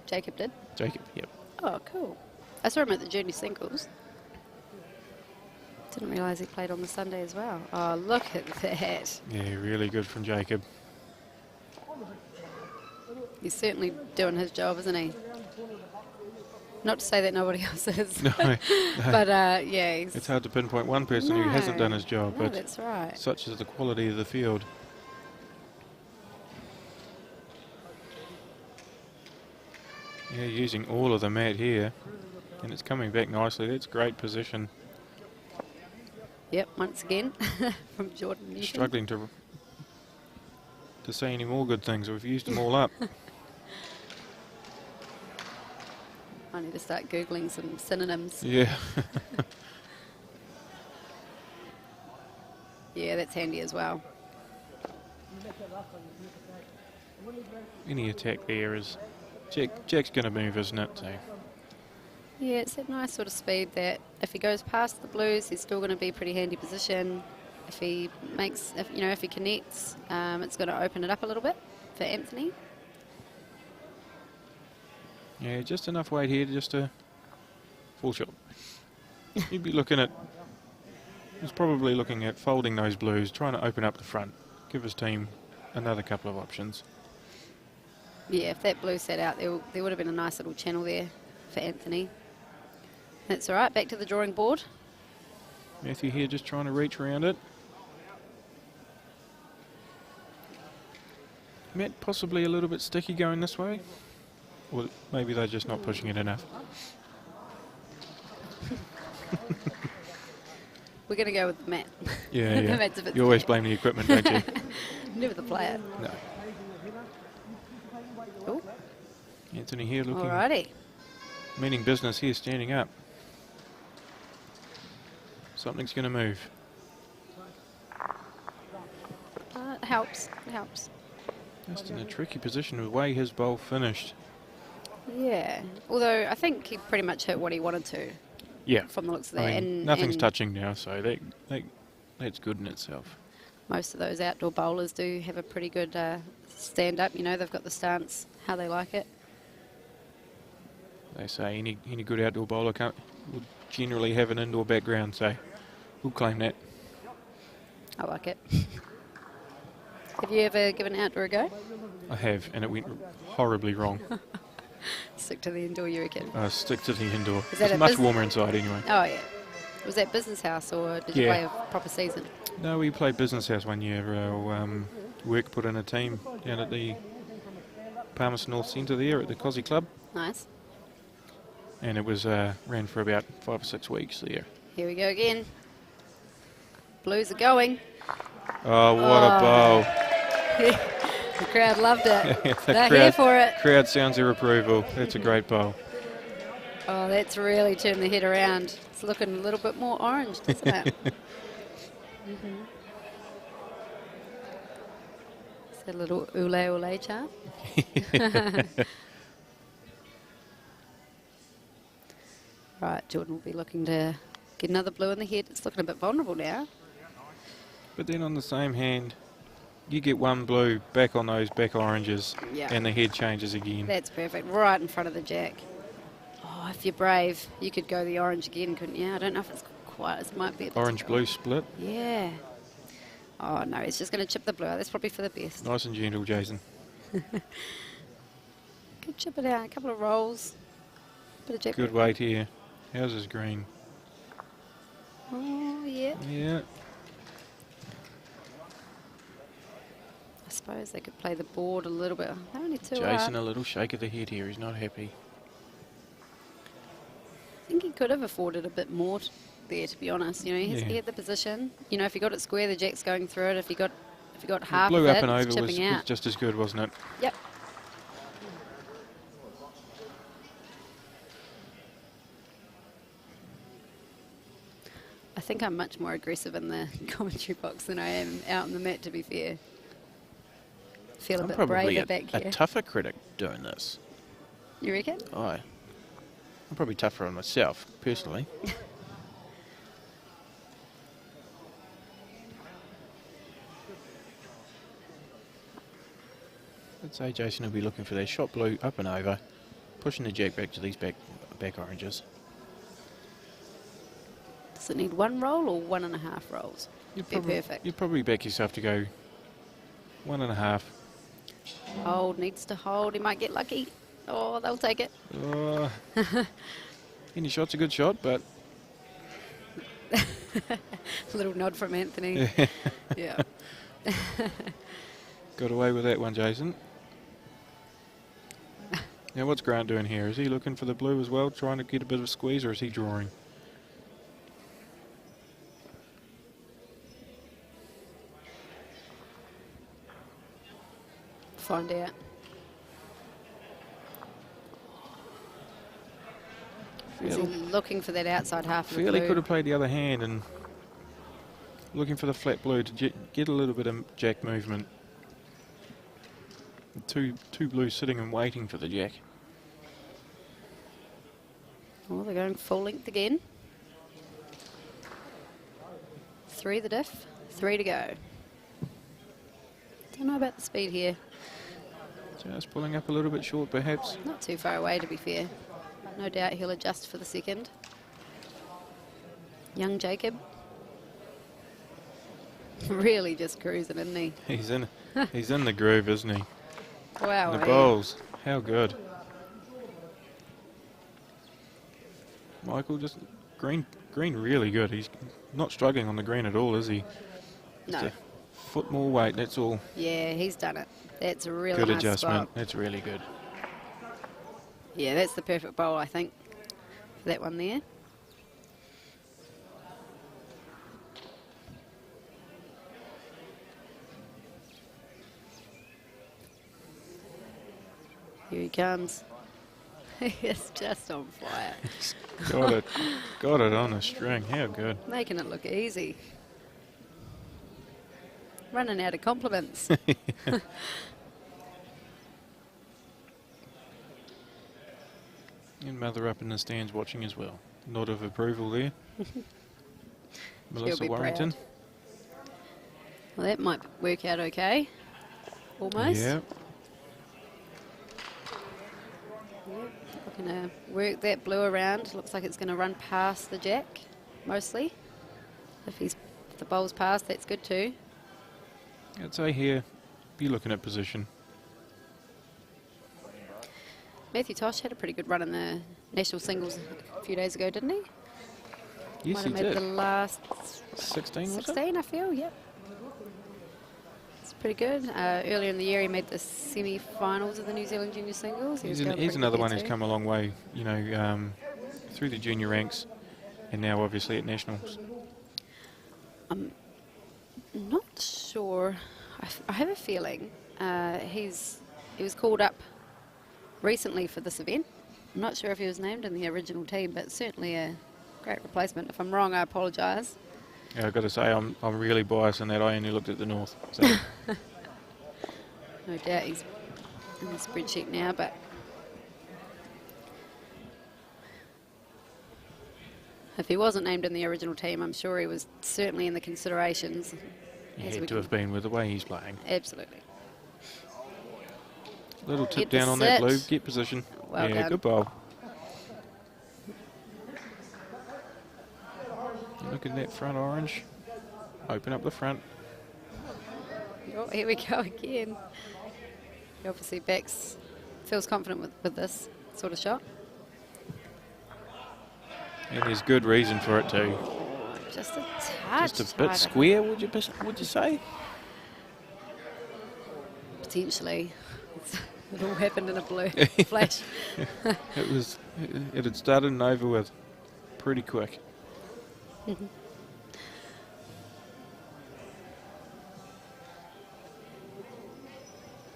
Jacob did. Jacob, yep. Oh, cool. I saw him at the junior singles. Didn't realise he played on the Sunday as well. Oh, look at that. Yeah, really good from Jacob. He's certainly doing his job, isn't he? Not to say that nobody else is. No, no. But, yeah. He's It's hard to pinpoint one person who hasn't done his job, No, but that's right. such is the quality of the field. Yeah, using all of the mat here, and it's coming back nicely. That's great position. Yep, once again, from Jordan Newton. Struggling to say any more good things. We've used them all up. I need to start Googling some synonyms. Yeah. Yeah, that's handy as well. Any attack there is... Jack's going to move, isn't it? So. Yeah, it's that nice sort of speed that if he goes past the blues, he's still going to be pretty handy position. If he makes, if he connects, it's going to open it up a little bit for Anthony. Yeah, just enough weight here just to full shot. He'd be looking at... He's probably looking at folding those blues, trying to open up the front, give his team another couple of options. Yeah, if that blue sat out, there would have been a nice little channel there for Anthony. That's all right, back to the drawing board. Matthew here just trying to reach around it. Matt possibly a little bit sticky going this way. Or maybe they're just not pushing it enough. We're going to go with Matt. Yeah, yeah. Matt's a bit You always scared. blame the equipment, don't you? Never the player. No. Oh, Anthony here looking, alrighty. meaning business here, standing up. Something's going to move. It helps. It helps. Just in a tricky position with the way his bowl finished. Yeah. Although I think he pretty much hit what he wanted to Yeah. from the looks of I that. mean, and nothing's and touching now, so that's good in itself. most of those outdoor bowlers do have a pretty good stand up. You know, they've got the stance, how they like it. They say any good outdoor bowler will generally have an indoor background, so we'll claim that. I like it. Have you ever given outdoor a go? I have, and it went horribly wrong. Stick to the indoor, you reckon? Stick to the indoor. Is that It's a much bus- warmer inside anyway. Oh, yeah. Was that business house or did you Yeah. play a proper season? No, we played Business House one year. Work put in a team down at the Palmerston North Centre there at the Cosy Club, Nice. and it was ran for about 5 or 6 weeks there. Here we go again. Blues are going. Oh, what a bowl. The crowd loved it. The They're here for it. Crowd sounds their approval. That's a great bowl. Oh, that's really turned the head around. It's looking a little bit more orange, doesn't it? It's a little Ouellet chart. Right, Jordan will be looking to get another blue in the head. It's looking a bit vulnerable now. But then on the same hand, you get one blue back on those back oranges, Yeah. and the head changes again. That's perfect, right in front of the jack. Oh, if you're brave, you could go the orange again, couldn't you? I don't know if it's quite, it might be a bit Orange-blue split. Yeah. Oh, no, he's just going to chip the blue out. That's probably for the best. Nice and gentle, Jason. Could chip it out, a couple of rolls. Bit of jack. Good weight here. How's his green? Oh, yeah. Yeah. I suppose they could play the board a little bit. They're only two Jason, up. a little shake of the head here. He's not happy. I think he could have afforded a bit more there, to be honest. You know, he Yeah. had the position. You know, if he got it square, the jack's going through it. If he got half Blue of up it, and it's over was chipping out. just as good, wasn't it? Yep. I think I'm much more aggressive in the commentary box than I am out on the mat, to be fair. Feel a I'm bit probably braver back a here. tougher critic doing this. You reckon? I'm probably tougher on myself, personally. I'd say Jason will be looking for their shot blue up and over, pushing the jack back to these back oranges. Does it need one roll or 1.5 rolls? Be perfect. You'd probably back yourself to go 1.5. Hold, needs to hold. He might get lucky. Oh, they'll take it. Any shot's a good shot, but Little nod from Anthony. Yeah. got away with that one, Jason. Now, what's Grant doing here? Is he looking for the blue as well, trying to get a bit of a squeeze, or is he drawing? Find out. Is he looking for that outside half of the Feel he blue? could have played the other hand and looking for the flat blue to get a little bit of jack movement. Two blues sitting and waiting for the jack. Oh, they're going full length again. 3 the diff, 3 to go. Don't know about the speed here. Just pulling up a little bit short, perhaps. Not too far away, to be fair. No doubt he'll adjust for the second. Young Jacob. Really just cruising, isn't he? He's in the groove, isn't he? Wow. The eh? bowls, how good. Michael, just green green really good. He's not struggling on the green at all, is he? Just No. a foot more weight, that's all. Yeah, he's done it. That's a really Good nice adjustment. spot. That's really good. Yeah, that's the perfect bowl, I think, for that one there. Here he comes. He is just on fire. Got it on a string. How good. Making it look easy. Running out of compliments. And mother up in the stands watching as well. Nod of approval there. Melissa be Warrington. proud. Well, that might work out okay. Almost. Yeah. Going to work that blue around. Looks like it's going to run past the jack, mostly. If the bowl's passed, that's good too. I'd say here, be looking at position. Matthew Tosh had a pretty good run in the national singles a few days ago, didn't he? Yes, Might he have made did. the last 16, was it? 16, I feel, yep. It's pretty good. Earlier in the year, he made the semi-finals of the New Zealand junior singles. He's going pretty another good one who's too. come a long way, you know, through the junior ranks and now obviously at nationals. I'm not sure. I have a feeling he was called up recently for this event. I'm not sure if he was named in the original team, but certainly a great replacement. If I'm wrong, I apologise. Yeah, I've got to say, I'm really biased in that I only looked at the north. So. No doubt he's in the spreadsheet now, but if he wasn't named in the original team, I'm sure he was certainly in the considerations. He as we had to can- have been with the way he's playing. Absolutely. Little tip Get the down on that sit. blue, get position. Well yeah, done. good bowl. Look at that front orange. Open up the front. Oh, here we go again. He obviously feels confident with this sort of shot. And there's good reason for it too. Just a touch. Just a bit tighter. square, would you say? Potentially. It all happened in a blue flash. It had started and over with pretty quick.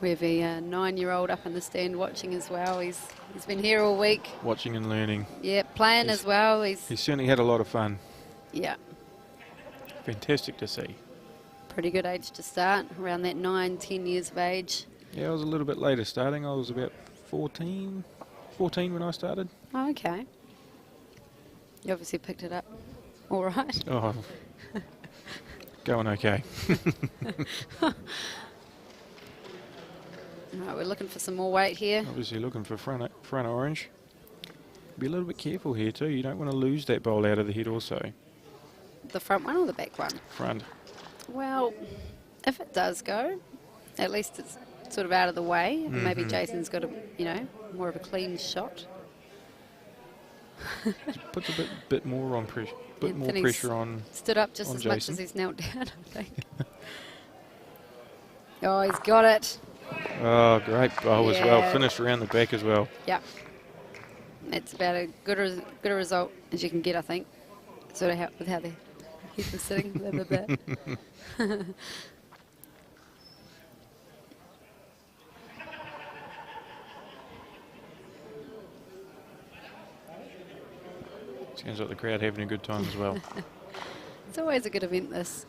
We have a 9-year-old up in the stand watching as well. He's been here all week. Watching and learning. Yeah, playing He's- as well. He certainly had a lot of fun. Yeah, Fantastic to see. pretty good age to start, around that 9-10 years of age. Yeah, I was a little bit later starting. I was about 14 when I started. Oh, okay. You obviously picked it up all right. Oh, going okay. All right, we're looking for some more weight here. Obviously looking for front orange. Be a little bit careful here too. You don't want to lose that bowl out of the head also. The front one or the back one? Front. Well, if it does go, at least it's sort of out of the way. Maybe Jason's got more of a clean shot. Puts a bit more on pressure. Bit more Anthony's pressure on. Stood up just on as much Jason. as he's knelt down, I think. Oh, he's got it. Oh, great bowl as well. Yeah. Finished around the back as well. Yeah. That's about a good a result as you can get, I think. Sort of with how he's been sitting. Blah, blah, blah. Sounds like the crowd having a good time as well. It's always a good event, this.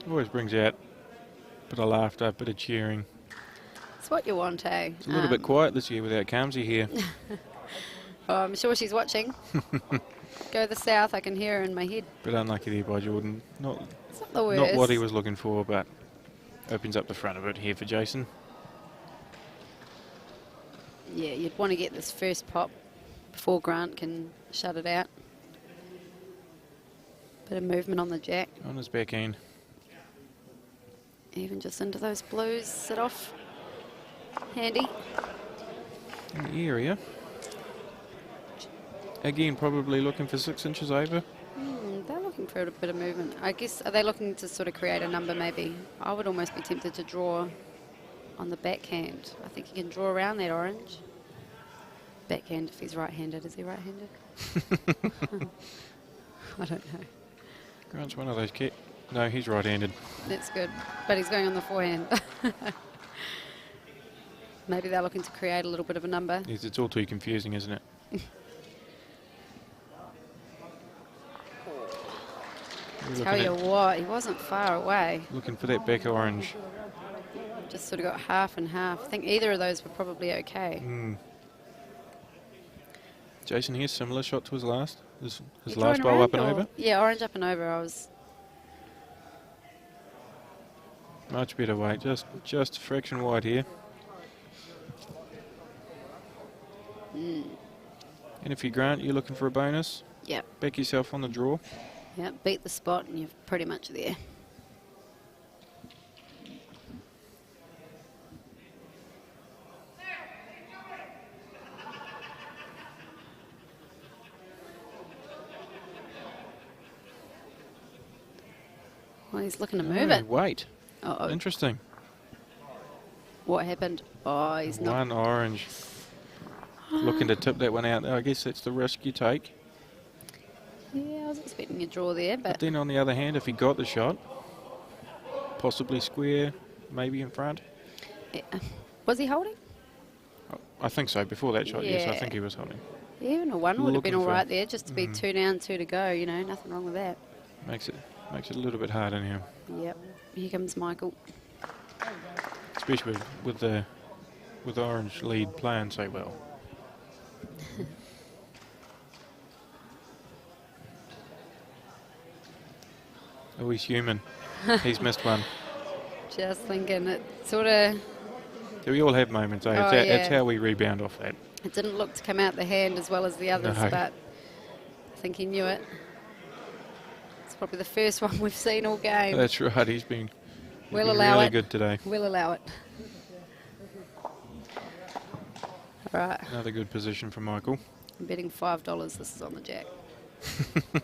Always brings out a bit of laughter, a bit of cheering. It's what you want, eh? It's a little bit quiet this year without Kamsi here. Oh, I'm sure she's watching. Go the south, I can hear her in my head. Bit unlucky there by Jordan. It's not the worst. Not what he was looking for, but opens up the front of it here for Jason. Yeah, you'd want to get this first pop before Grant can shut it out. Bit of movement on the jack. On his back end. Even just into those blues, sit off. Handy. In the area. Again, probably looking for 6 inches over. looking for a bit of movement. I guess, are they looking to sort of create a number maybe? I would almost be tempted to draw on the backhand. I think he can draw around that orange. Backhand if he's right-handed. Is he right-handed? I don't know. Grant's one of those kids. No, he's right-handed. That's good. But he's going on the forehand. Maybe they're looking to create a little bit of a number. Yes, it's all too confusing, isn't it? Tell you what, he wasn't far away. Looking for that back orange. Just sort of got half and half. I think either of those were probably okay. Jason here, similar shot to his last. His You last drawing bowl up and around or- over. Yeah, orange up and over. I was. Much better weight, just a fraction wide here. And if you Grant, you're looking for a bonus, Yep. back yourself on the draw. Yep. Beat the spot, and you're pretty much there. Well, he's looking to move it. Wait, Uh-oh. interesting. What happened? Oh, he's not. One orange. Looking to tip that one out. I guess that's the risk you take. Yeah, I was expecting a draw there, But but then on the other hand, if he got the shot, possibly square, maybe in front. yeah. Was he holding? I think so. Before that shot, yes, I Yeah. think he was holding. Even a one would have been Looking all for- right there, just to be 2 down, 2 to go. You know, nothing wrong with that. Makes it a little bit harder now, Yep. Here comes Michael. especially with the orange lead playing so well. Oh, he's human. He's missed one. Just thinking it sort of. We all have moments, eh? Oh, It's yeah. how we rebound off that. It didn't look to come out the hand as well as the others, No. but I think he knew it. It's probably the first one we've seen all game. That's right. He's been We'll allow really it. good today. We'll allow it. All right. Another good position for Michael. I'm betting $5. This is on the jack.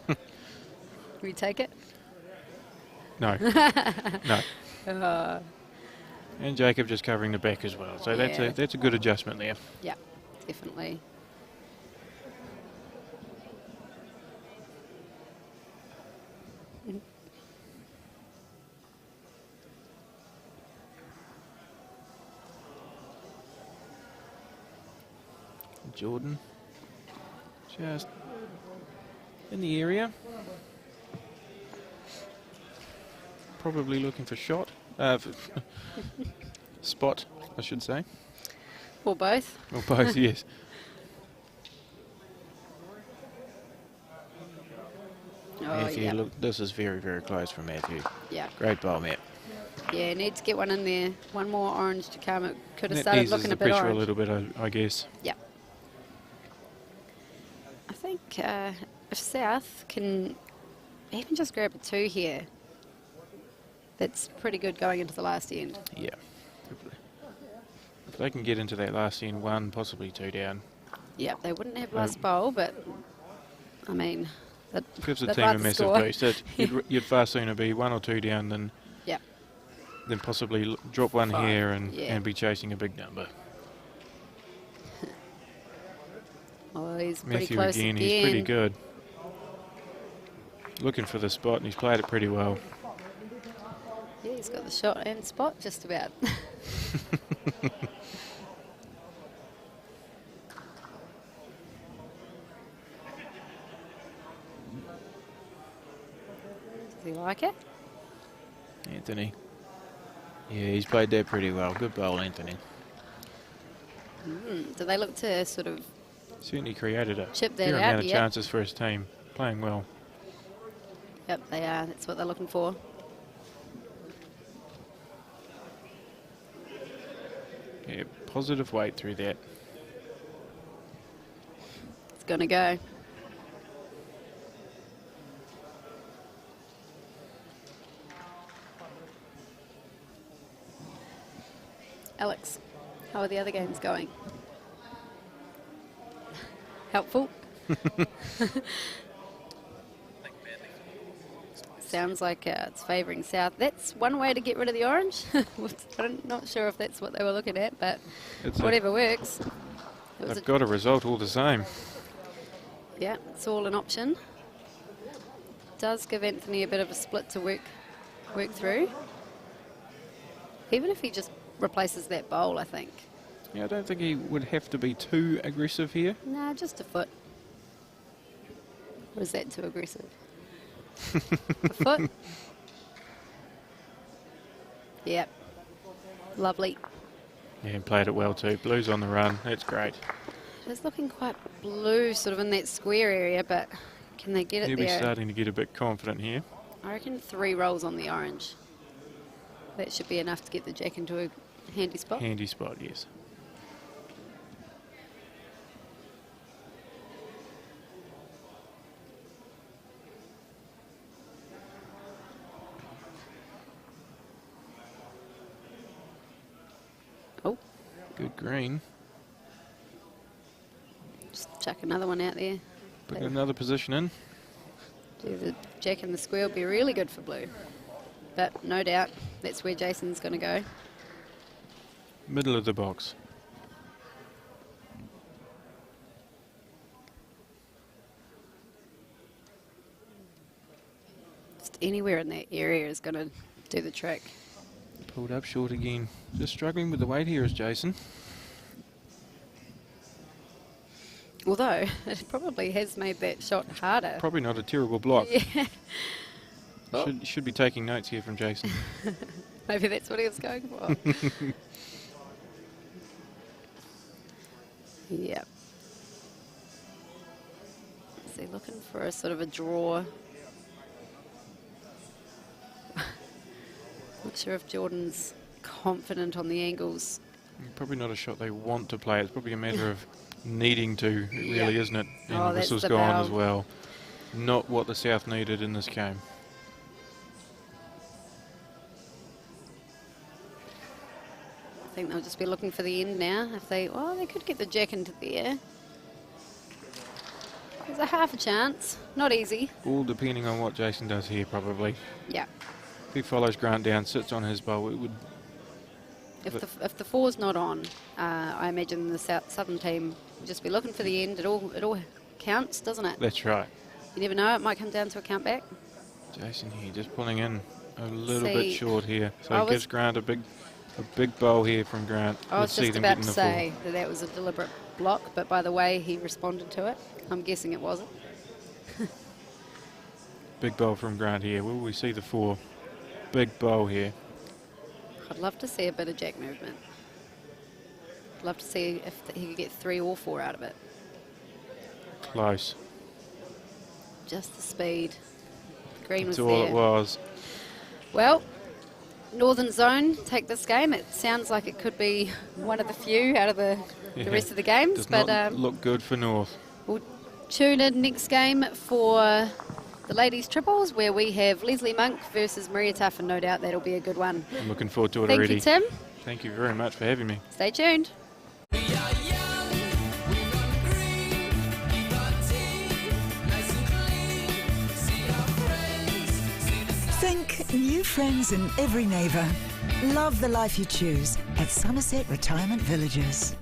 Can we take it? No. No. And Jacob just covering the back as well. So Yeah. that's a good adjustment there. Yeah, definitely. Jordan just in the area. Probably looking for shot. Spot, I should say. Or both. Or both, yes. Oh, Matthew, yeah. look, this is very, very close for Matthew. Yeah. Great bowl, Matt. Yeah, need to get one in there. One more orange to come. It could have That started eases looking the a bit pressure orange. a little bit, I guess. Yeah. I think if South can even just grab a 2 here, that's pretty good going into the last end. Yeah. If they can get into that last end, 1, possibly 2 down, Yeah, they wouldn't have last bowl, but I mean, that gives the they'd team like a to massive score. boost. You'd far sooner be 1 or 2 down than Yeah. possibly drop one 5, here and, yeah. and be chasing a big number. Oh, he's pretty Matthew close again, again. he's pretty good. Looking for the spot, and he's played it pretty well. Yeah, he's got the shot and spot just about. Does he like it? Anthony. Yeah, he's played that pretty well. Good bowl, Anthony. Do they look to sort of Certainly created a Chip that fair out, amount of yep. chances for his team. Playing well. Yep, they are. That's what they're looking for. Yeah, positive weight through that. It's going to go. Alex, how are the other games going? Helpful? sounds like it's favouring south. That's one way to get rid of the orange. I'm not sure if that's what they were looking at, but whatever works. They've got a result all the same. Yeah, it's all an option. Does give Anthony a bit of a split to work through. Even if he just replaces that bowl, I think. Yeah, I don't think he would have to be too aggressive here. Nah, just a foot. Or is that too aggressive? A foot? Yep. Lovely. Yeah, and played it well too. Blue's on the run. That's great. It's looking quite blue sort of in that square area, but can they get it He'll there? be starting to get a bit confident here. I reckon 3 rolls on the orange. That should be enough to get the jack into a handy spot. Handy spot, yes. Oh, Good green. just chuck another one out there. Put another position in. Do the jack and the square will be really good for blue. But no doubt that's where Jason's going to go. Middle of the box. Just anywhere in that area is going to do the trick. Pulled up short again. Just struggling with the weight here is Jason. Although it probably has made that shot harder. Probably not a terrible block. Yeah. Oh. Should be taking notes here from Jason. Maybe that's what he was going for. Yep. Is he looking for a sort of a draw? Not sure if Jordan's confident on the angles. Probably not a shot they want to play. It's probably a matter of needing to, really, isn't it? And Oh, the that's whistle's the gone valve. as well. Not what the South needed in this game. I think they'll just be looking for the end now. If they could get the jack into the air. There's a half a chance. Not easy. All depending on what Jason does here, probably. Yeah. If he follows Grant down, sits on his bowl, it would... If the 4's not on, I imagine the southern team will just be looking for the end. It all counts, doesn't it? That's right. You never know. It might come down to a count back. Jason here just pulling in a little See, bit short here. So I it gives was- Grant a big bowl here from Grant. I was Let's see just them about getting to the say that was a deliberate block, but by the way he responded to it, I'm guessing it wasn't. Big bowl from Grant here. Will we see the 4? Big bowl here. I'd love to see a bit of jack movement. I'd love to see if he could get 3 or 4 out of it. Close. Just the speed. The green was That's all there. it was. Well, Northern Zone take this game. It sounds like it could be one of the few out of the Yeah. rest of the games. Does But not look good for North. we'll tune in next game for the ladies' triples, where we have Leslie Monk versus Maria Tuff, and no doubt that'll be a good one. I'm looking forward to it Thank already. you, Tim. Thank you very much for having me. Stay tuned. Think new friends in every neighbour. Love the life you choose at Somerset Retirement Villages.